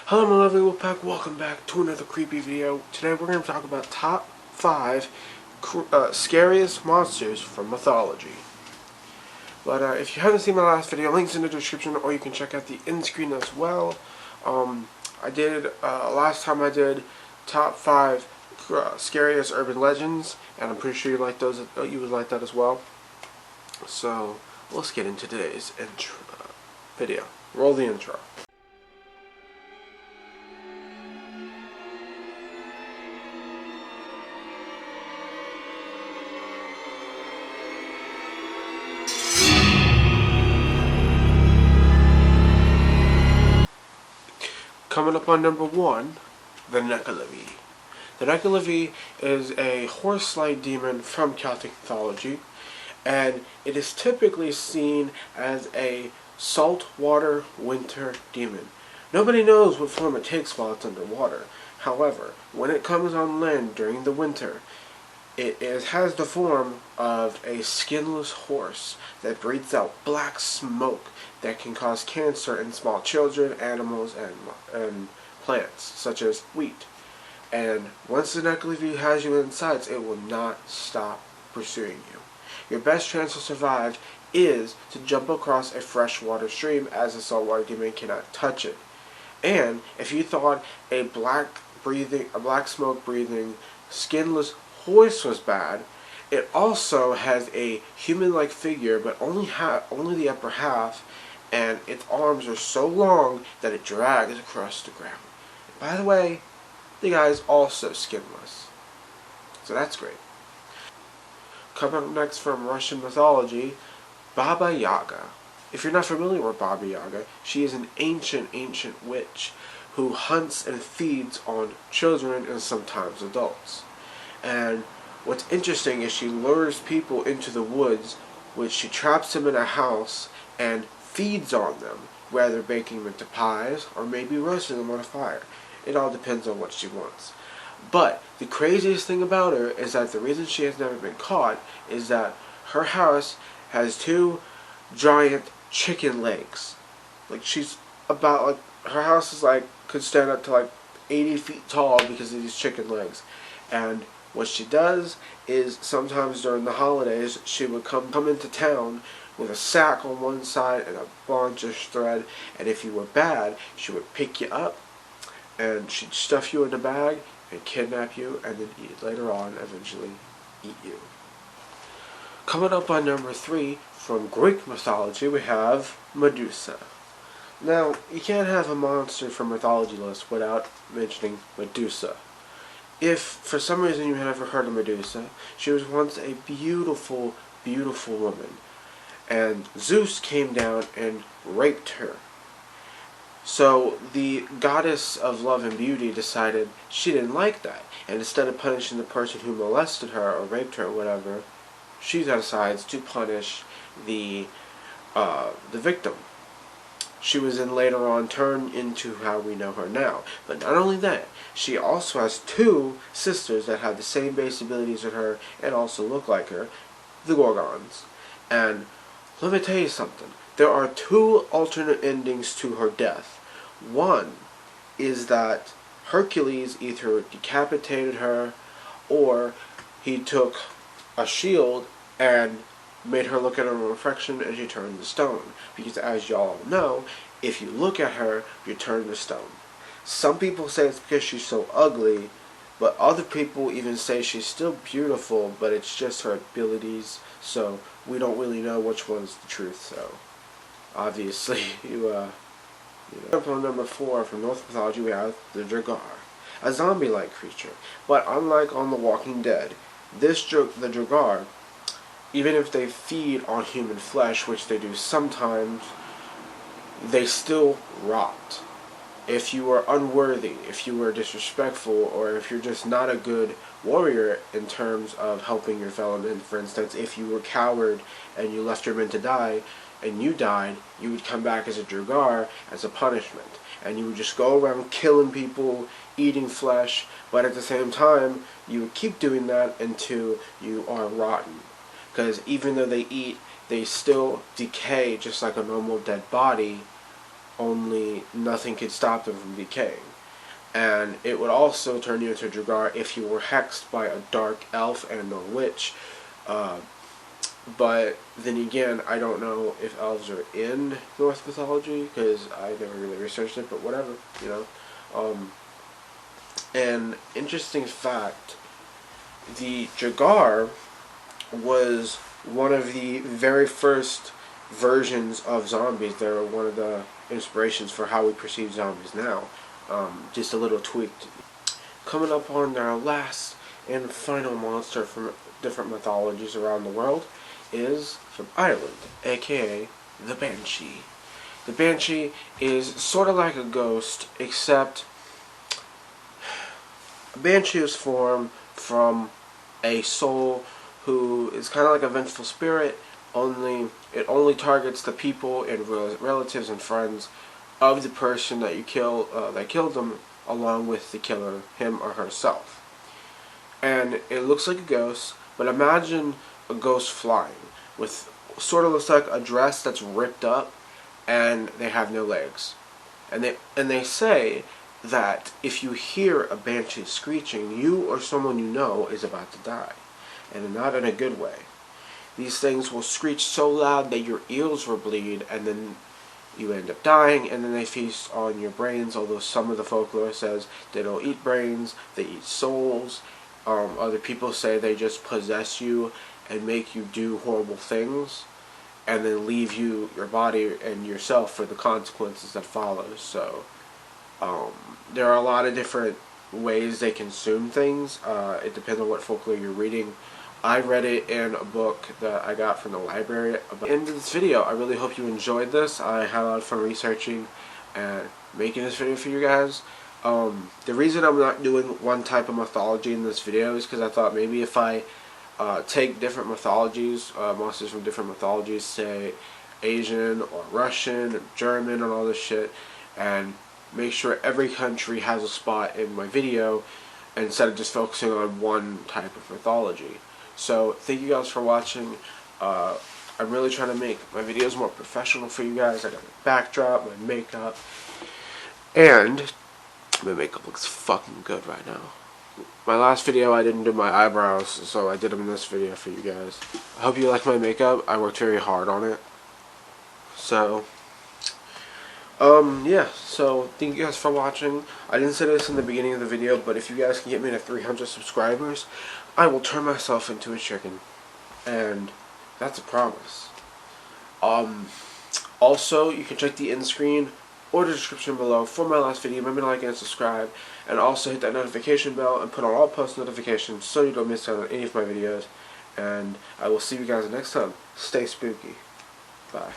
Hello my lovely Wolfpack, welcome back to another creepy video. Today we're going to talk about top 5 scariest monsters from mythology. But if you haven't seen my last video, links in the description, or you can check out the end screen as well. Last time I did top 5 scariest urban legends, and I'm pretty sure you like those. You would like that as well. So let's get into today's video. Roll the intro. Coming up on number 1, the neca. The neca is a horse-like demon from Celtic mythology, and it is typically seen as a saltwater winter demon. Nobody knows what form it takes while it's underwater. However, when it comes on land during the winter, it has the form of a skinless horse that breathes out black smoke that can cause cancer in small children, animals, and plants, such as wheat. And once the neca has you in its sights, it will not stop pursuing you. Your best chance to survive is to jump across a freshwater stream, as a saltwater demon cannot touch it. And if you thought a black smoke breathing, skinless horse was bad, it also has a human-like figure, but only the upper half, and its arms are so long that it drags across the ground. And by the way, the guy is also skinless, so that's great. Coming up next from Russian mythology, Baba Yaga. If you're not familiar with Baba Yaga, she is an ancient witch who hunts and feeds on children and sometimes adults. And what's interesting is she lures people into the woods, which she traps them in a house and feeds on them, whether baking them into pies or maybe roasting them on a fire. It all depends on what she wants. But the craziest thing about her is that the reason she has never been caught is that her house has 2 giant chicken legs. Her house is could stand up to 80 feet tall because of these chicken legs. And what she does is sometimes during the holidays she would come into town with a sack on one side and a bunch of thread, and if you were bad, she would pick you up and she'd stuff you in a bag and kidnap you, and then later on eventually eat you. Coming up on number 3 from Greek mythology, we have Medusa. Now, you can't have a monster from mythology list without mentioning Medusa. If for some reason you have never heard of Medusa, she was once a beautiful, beautiful woman, and Zeus came down and raped her. So the goddess of love and beauty decided she didn't like that, and instead of punishing the person who molested her or raped her or whatever, she decides to punish the victim. She was then later on turned into how we know her now. But not only that, she also has 2 sisters that have the same base abilities as her and also look like her, the Gorgons. And let me tell you something. There are 2 alternate endings to her death. One is that Hercules either decapitated her or he took a shield and made her look at her reflection and she turned to stone. Because as y'all know, if you look at her, you turn to stone. Some people say it's because she's so ugly, but other people even say she's still beautiful, but it's just her abilities, so we don't really know which one's the truth. So obviously you know. On number 4 from Norse mythology, we have the Dragar, a zombie-like creature. But unlike on The Walking Dead, the Dragar, even if they feed on human flesh, which they do sometimes, they still rot. If you are unworthy, if you are disrespectful, or if you're just not a good warrior in terms of helping your fellow men, for instance, if you were a coward and you left your men to die, and you died, you would come back as a Dragar as a punishment. And you would just go around killing people, eating flesh, but at the same time, you would keep doing that until you are rotten. Because even though they eat, they still decay just like a normal dead body, only nothing could stop them from decaying. And it would also turn you into a Dragar if you were hexed by a dark elf and or witch. But then again, I don't know if elves are in Norse mythology because I never really researched it. But whatever, you know. An interesting fact: the Dragar was one of the very first versions of zombies. They're one of the inspirations for how we perceive zombies now. Just a little tweaked. Coming up on our last and final monster from different mythologies around the world is from Ireland, aka the Banshee. The Banshee is sort of like a ghost, except a Banshee is formed from a soul who is kind of like a vengeful spirit. It only targets the people and relatives and friends of the person that you kill, that killed them, along with the killer, him or herself. And it looks like a ghost, but imagine a ghost flying with sort of looks like a dress that's ripped up, and they have no legs. And they say that if you hear a banshee screeching, you or someone you know is about to die, and not in a good way. These things will screech so loud that your ears will bleed, and then you end up dying, and then they feast on your brains, although some of the folklore says they don't eat brains, they eat souls. Other people say they just possess you and make you do horrible things, and then leave you, your body, and yourself for the consequences that follow. So, there are a lot of different ways they consume things. It depends on what folklore you're reading. I read it in a book that I got from the library. In this video, I really hope you enjoyed this. I had a lot of fun researching and making this video for you guys. The reason I'm not doing one type of mythology in this video is because I thought maybe if I take different mythologies, monsters from different mythologies, say Asian or Russian or German and all this shit, and make sure every country has a spot in my video instead of just focusing on one type of mythology. So thank you guys for watching. I'm really trying to make my videos more professional for you guys. I got my backdrop, my makeup, and my makeup looks fucking good right now. My last video I didn't do my eyebrows, so I did them in this video for you guys. I hope you like my makeup. I worked very hard on it. So, yeah, so thank you guys for watching. I didn't say this in the beginning of the video, but if you guys can get me to 300 subscribers, I will turn myself into a chicken. And that's a promise. Also, you can check the end screen or the description below for my last video. Remember to like and subscribe, and also hit that notification bell and put on all post notifications so you don't miss out on any of my videos. And I will see you guys next time. Stay spooky. Bye.